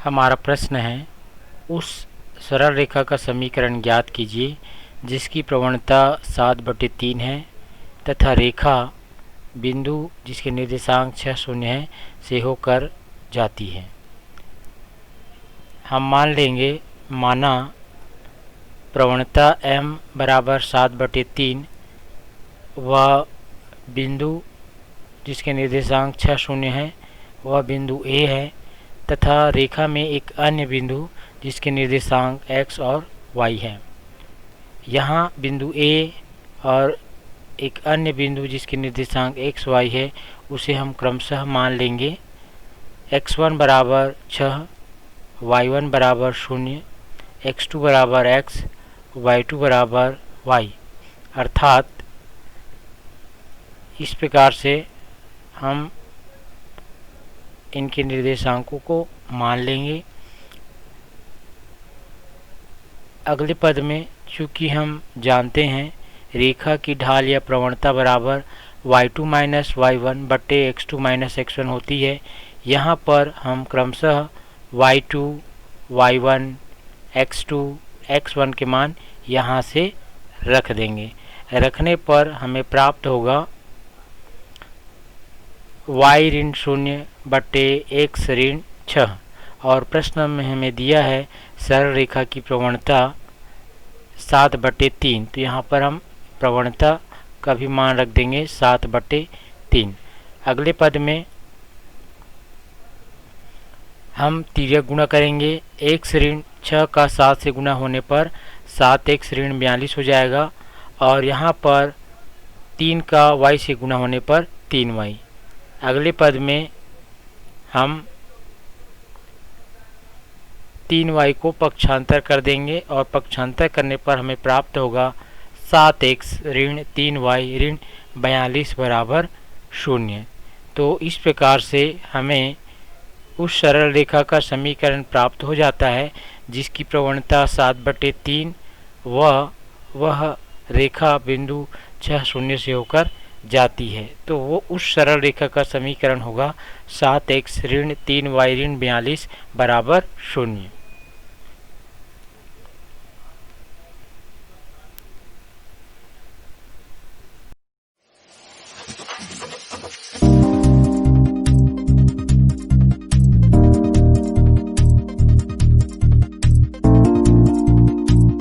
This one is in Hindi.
हमारा प्रश्न है, उस सरल रेखा का समीकरण ज्ञात कीजिए जिसकी प्रवणता 7/3 है तथा रेखा बिंदु जिसके निर्देशांक 6 शून्य है से होकर जाती है। हम मान लेंगे, माना प्रवणता m बराबर 7/3 वह बिंदु जिसके निर्देशांक 6 शून्य है वह बिंदु A है तथा रेखा में एक अन्य बिंदु जिसके निर्देशांक x और y है। यहाँ बिंदु A और एक अन्य बिंदु जिसके निर्देशांक x y है उसे हम क्रमशः मान लेंगे। x1 बराबर 6, y1 बराबर 0, x2 बराबर x, y2 बराबर y। अर्थात इस प्रकार से हम इनके निर्देशांकों को मान लेंगे। अगले पद में चूँकि हम जानते हैं रेखा की ढाल या प्रवणता बराबर y2 माइनस y1 बटे x2 माइनस x1 होती है, यहाँ पर हम क्रमशः y2, y1, x2, x1 के मान यहाँ से रख देंगे। रखने पर हमें प्राप्त होगा y ऋण 0 बटे x ऋण 6 और प्रश्न में हमें दिया है सरल रेखा की प्रवणता 7/3। तो यहाँ पर हम प्रवणता का भी मान रख देंगे 7/3। अगले पद में हम तिर्यक गुणा करेंगे। x ऋण 6 का 7 से गुणा होने पर 7x ऋण 42 हो जाएगा और यहाँ पर 3 का y से गुणा होने पर 3y। अगले पद में हम 3y को पक्षांतर कर देंगे और पक्षांतर करने पर हमें प्राप्त होगा 7x ऋण 3y ऋण 42 बराबर 0। तो इस प्रकार से हमें उस सरल रेखा का समीकरण प्राप्त हो जाता है जिसकी प्रवणता 7/3 वह रेखा बिंदु 6 शून्य से होकर जाती है। तो वो उस सरल रेखा का समीकरण होगा 7x ऋण 3y ऋण 42 बराबर 0।